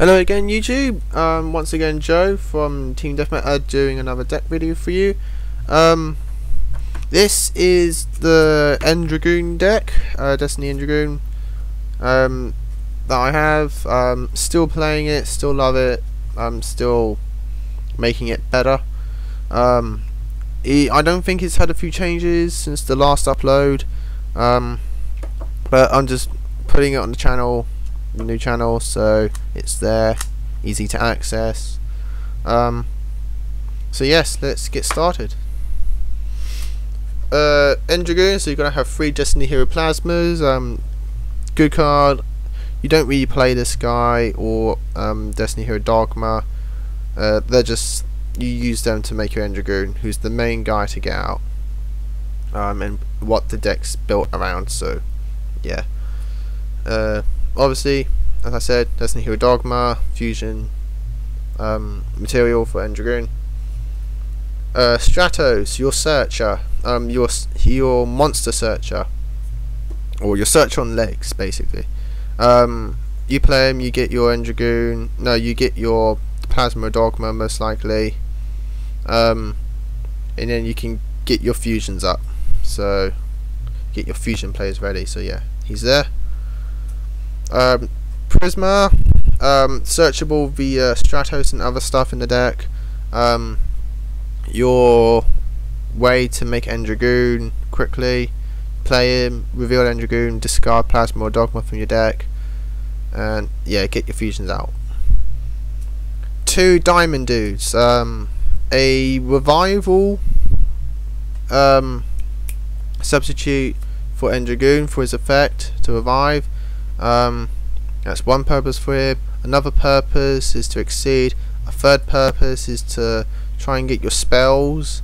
Hello again YouTube, once again Joe from Team Deathmatch doing another deck video for you. This is the dragoon deck, Destiny dragoon that I have. Still playing it, still love it, still making it better. I don't think it's had a few changes since the last upload, but I'm just putting it on the channel, the new channel, so it's there, easy to access. So yes, let's get started. Dragoon, so you're gonna have 3 Destiny Hero Plasmas. Good card. You don't really play this guy or Destiny Hero Dogma. They're just, you use them to make your Dragoon, who's the main guy to get out, and what the deck's built around. So yeah, obviously, as I said, Destiny Hero Dogma, fusion material for Dragoon. Stratos, your searcher, your monster searcher, or your searcher on legs, basically. You play him, you get your Dragoon. No, you get your Plasma Dogma most likely, and then you can get your fusions up. So get your fusion players ready. So yeah, he's there. Prisma, searchable via Stratos and other stuff in the deck. Your way to make Dragoon quickly: play him, reveal Dragoon, discard Plasma or Dogma from your deck, and yeah, get your fusions out. 2 diamond dudes, a revival substitute for Dragoon for his effect to revive. That's one purpose for him. Another purpose is to exceed. A third purpose is to try and get your spells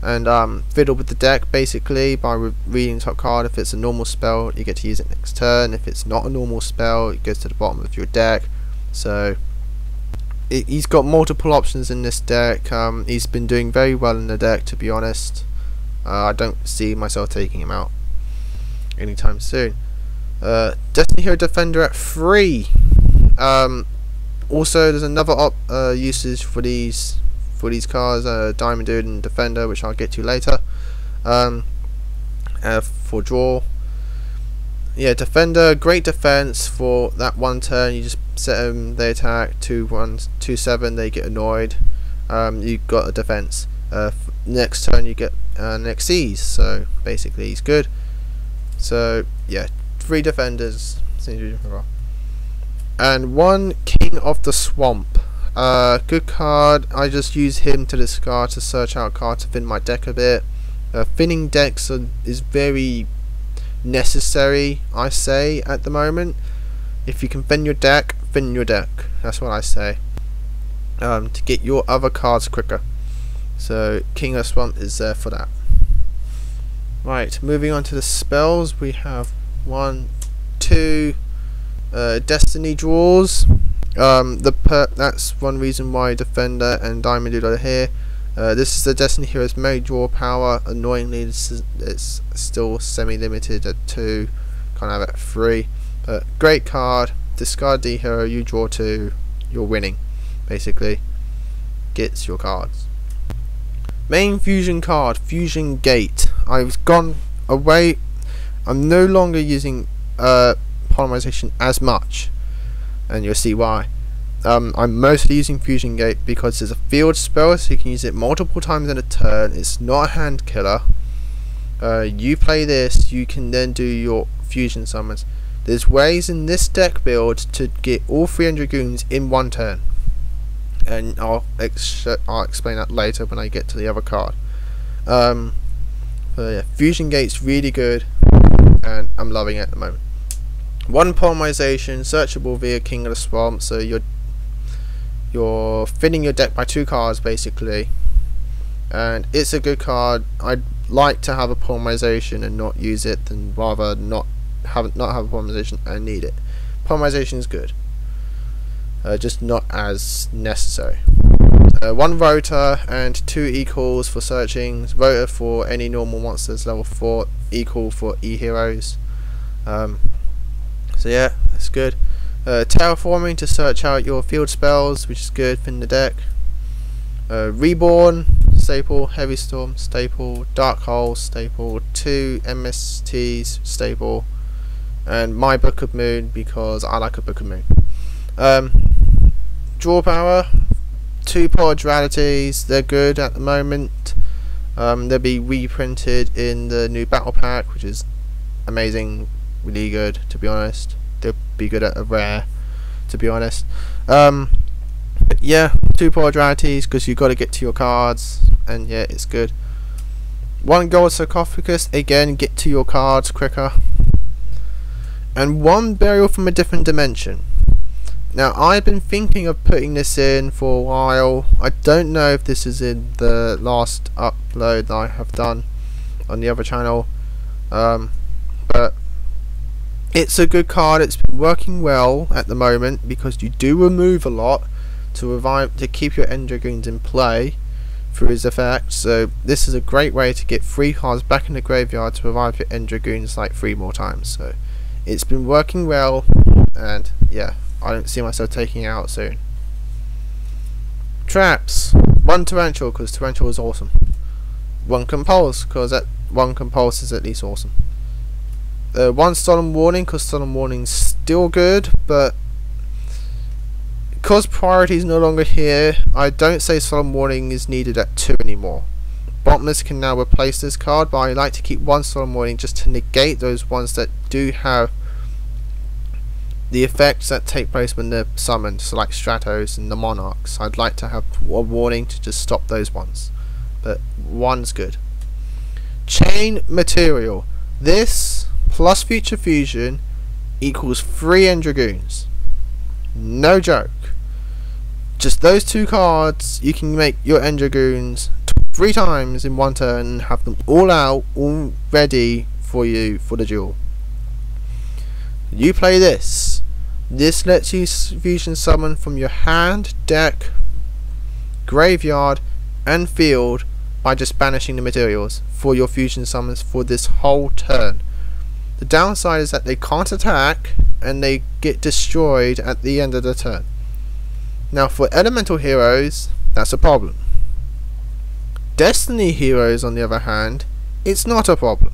and fiddle with the deck, basically, by reading the top card. If it's a normal spell, you get to use it next turn. If it's not a normal spell, it goes to the bottom of your deck. So he's got multiple options in this deck. He's been doing very well in the deck, to be honest. I don't see myself taking him out anytime soon. Destiny Hero Defender at 3. Also, there's another usage for these cards, Diamond Dude and Defender, which I'll get to later. For draw, yeah, Defender, great defense for that one turn. You just set them, they attack 2/1, 2/7, they get annoyed. You got a defense. Next turn you get an exes, so basically he's good. So yeah, 3 defenders, and 1 King of the Swamp. Good card. I just use him to discard to search out cards to thin my deck a bit. Thinning decks is very necessary, I say, at the moment. If you can thin your deck, thin your deck. That's what I say. To get your other cards quicker. So King of the Swamp is there for that. Right, moving on to the spells. We have 1, 2 Destiny draws. That's one reason why Defender and Diamond Dude are here. This is the Destiny Hero's main draw power. Annoyingly, it's still semi-limited at 2. Can't have it at 3. But great card. Discard the hero, you draw 2. You're winning. Basically, gets your cards. Main fusion card, Fusion Gate. I've gone away. I'm no longer using polymerization as much, and you'll see why. I'm mostly using Fusion Gate because it's a field spell, so you can use it multiple times in a turn. It's not a hand killer. You play this, you can then do your fusion summons. There's ways in this deck build to get all 3 Dragoons in one turn, and I'll explain that later when I get to the other card. But yeah, Fusion Gate's really good, and I'm loving it at the moment. 1 polymerization, searchable via King of the Swamp, so you're filling your deck by 2 cards basically, and it's a good card. I'd like to have a polymerization and not use it than rather not have a polymerization and need it. Polymerization is good, just not as necessary. 1 rotor and 2 equals for searching. Rotor for any normal monsters level 4, equal for E heroes. So yeah, that's good. Terraforming to search out your field spells, which is good in the deck. Reborn, staple. Heavy Storm, staple. Dark Hole, staple. 2 MSTs, staple. And my Book of Moon, because I like a Book of Moon. Draw power, 2 polar dualities, they're good at the moment. They'll be reprinted in the new battle pack, which is amazing, really good, to be honest. They'll be good at a rare, to be honest. But yeah, 2 polar dualities, because you've got to get to your cards, and yeah, it's good. 1 gold sarcophagus, again, get to your cards quicker. And 1 burial from a different dimension. Now, I've been thinking of putting this in for a while. I don't know if this is in the last upload that I have done on the other channel, but it's a good card. It's been working well at the moment because you do remove a lot to keep your End Dragoons in play through his effect. So this is a great way to get 3 cards back in the graveyard to revive your End Dragoons like 3 more times. So it's been working well, and yeah, I don't see myself taking it out soon. Traps. 1 Torrential, because Torrential is awesome. 1 Compulse, because that 1 Compulse is at least awesome. 1 Solemn Warning, because Solemn Warning's still good, but because Priority is no longer here, I don't say Solemn Warning is needed at 2 anymore. Bottomless can now replace this card, but I like to keep 1 Solemn Warning just to negate those ones that do have the effects that take place when they're summoned, so like Stratos and the Monarchs. I'd like to have a warning to just stop those ones, but 1's good. Chain Material. This plus Future Fusion equals 3 End Dragoons. No joke. Just those 2 cards, you can make your End Dragoons 3 times in 1 turn and have them all out, all ready for you for the duel. You play this. This lets you fusion summon from your hand, deck, graveyard, and field by just banishing the materials for your fusion summons for this whole turn. The downside is that they can't attack and they get destroyed at the end of the turn. Now for elemental heroes, that's a problem. Destiny heroes, on the other hand, it's not a problem.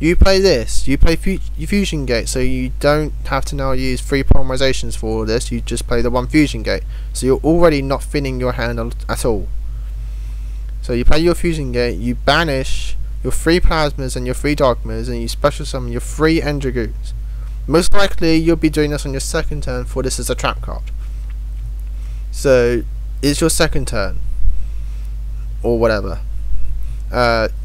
You play this, you play Fusion Gate, so you don't have to now use 3 polymerizations for all this, you just play the 1 Fusion Gate, so you're already not thinning your hand at all. So you play your Fusion Gate, you banish your 3 Plasmas and your 3 Dogmas, and you special summon your 3 End Dragoons. Most likely you'll be doing this on your 2nd turn, for this is a trap card. So it's your 2nd turn, or whatever.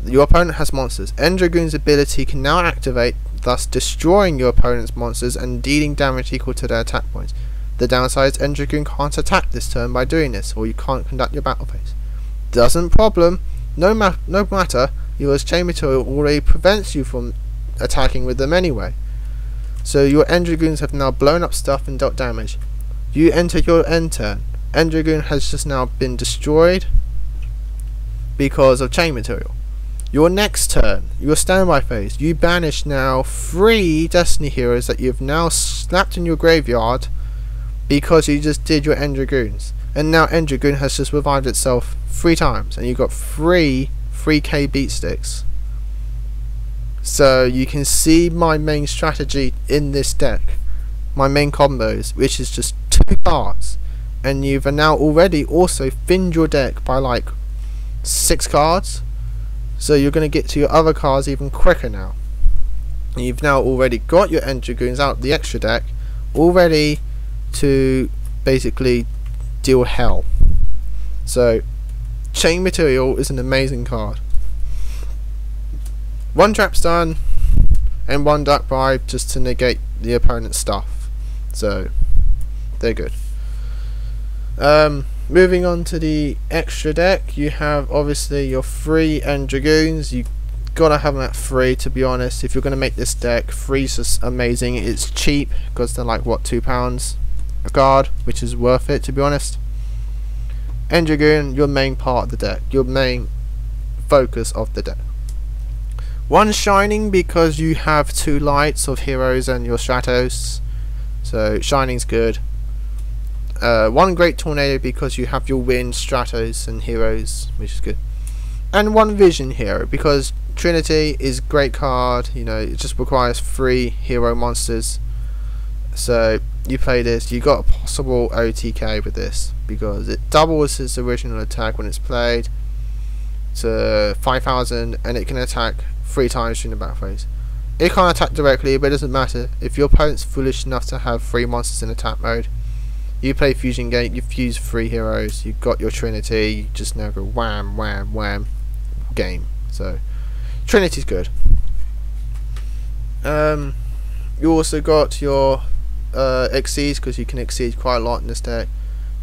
Your opponent has monsters. End Dragoon's ability can now activate, thus destroying your opponent's monsters and dealing damage equal to their attack points. The downside is End Dragoon can't attack this turn by doing this, or you can't conduct your battle phase. Doesn't problem. No matter, your Chain Material already prevents you from attacking with them anyway. So your End Dragoons have now blown up stuff and dealt damage. You enter your end turn. End Dragoon has just now been destroyed because of Chain Material. Your next turn, your standby phase, you banish now 3 Destiny heroes that you've now slapped in your graveyard because you just did your End Dragoons. And now End Dragoon has just revived itself 3 times, and you've got 3 3k beat sticks. So you can see my main strategy in this deck, my main combos, which is just 2 cards, and you've now already also thinned your deck by like 6 cards, so you're going to get to your other cards even quicker now. And you've now already got your End Dragoons out the extra deck, all ready to basically deal hell. So Chain Material is an amazing card. 1 Trap Stun and 1 Dark Bribe just to negate the opponent's stuff. So they're good. Moving on to the extra deck, you have obviously your 3 End Dragoons. You gotta have them at 3, to be honest. If you're gonna make this deck, 3's just amazing. It's cheap because they're like what, £2 a card, which is worth it, to be honest. End Dragoon, your main part of the deck, your main focus of the deck. 1 Shining because you have 2 lights of heroes and your Stratos. So Shining's good. One Great Tornado because you have your Wind, Stratos and Heroes, which is good. And one Vision Hero because Trinity is a great card. You know, it just requires 3 hero monsters. So you play this, you got a possible OTK with this because it doubles its original attack when it's played to 5,000, and it can attack 3 times during the battle phase. It can't attack directly, but it doesn't matter. If your opponent's foolish enough to have 3 monsters in attack mode, you play Fusion Gate, you fuse 3 heroes, you've got your Trinity, you just now go wham, wham, wham, game. So Trinity's good. You also got your exceed because you can exceed quite a lot in this deck.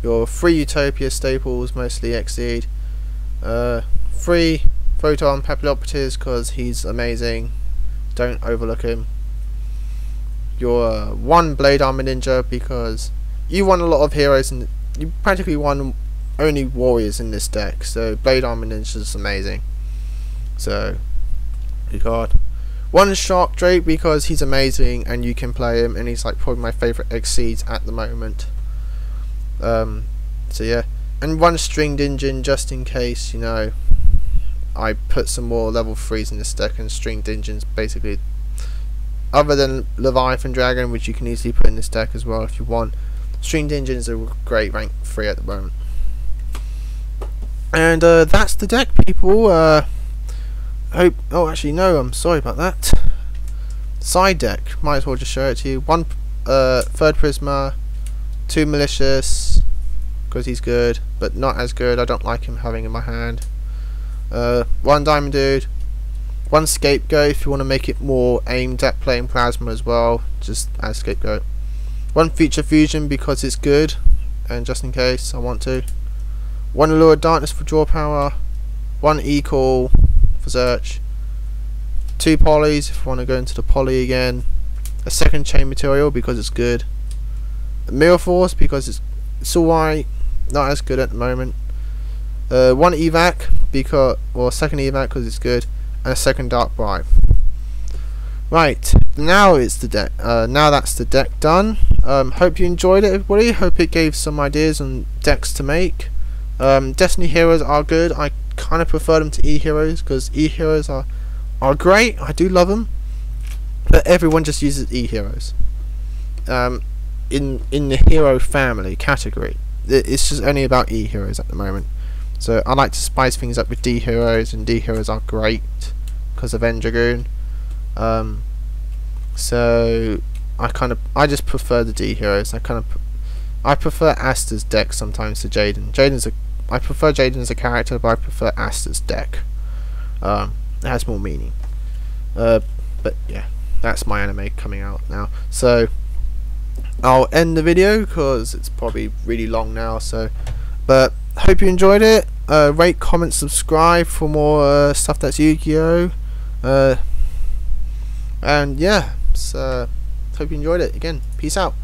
Your 3 Utopia staples, mostly exceed. 3 Photon Papillopotes because he's amazing. Don't overlook him. Your 1 Blade Armor Ninja because you won a lot of heroes and you practically won only warriors in this deck. So Blade Armor Ninja is amazing. So good card. 1 Shark Drake because he's amazing and you can play him, and he's like probably my favourite exceeds at the moment. So yeah, and 1 Stringed Engine just in case, you know, I put some more level 3s in this deck, and Stringed Engines basically, other than Leviathan Dragon, which you can easily put in this deck as well if you want, Stringed Engines are great rank 3 at the moment. And that's the deck, people. Hope. Oh, actually, no. I'm sorry about that. Side deck. Might as well just show it to you. 1 Third Prisma, 2 Malicious, because he's good, but not as good. I don't like him having in my hand. 1 Diamond Dude, 1 Scapegoat if you want to make it more aimed at playing Plasma as well, just as Scapegoat. 1 Future Fusion because it's good, and just in case I want to. 1 Allure of Darkness for draw power. 1 E-Call for search. 2 Polys if I want to go into the Poly again. A 2nd Chain Material because it's good. A Mirror Force because it's alright, not as good at the moment. 1 Evac because, well, 2nd Evac because it's good, and a 2nd Dark Bribe. Right, now it's the deck. Now that's the deck done. Hope you enjoyed it, everybody. Hope it gave some ideas on decks to make. Destiny Heroes are good. I kind of prefer them to E-Heroes because E-Heroes are great. I do love them, but everyone just uses E-Heroes. In the hero family category, it's just only about E-Heroes at the moment. So I like to spice things up with D-Heroes, and D-Heroes are great because of Dragoon. So I just prefer the D-Heroes. I prefer Asta's deck sometimes to Jaden. I prefer Jaden as a character, but I prefer Asta's deck. It has more meaning. But yeah, that's my anime coming out now. So I'll end the video because it's probably really long now. So, but hope you enjoyed it. Rate, comment, subscribe for more stuff that's Yu-Gi-Oh. And yeah, so hope you enjoyed it. Again, peace out.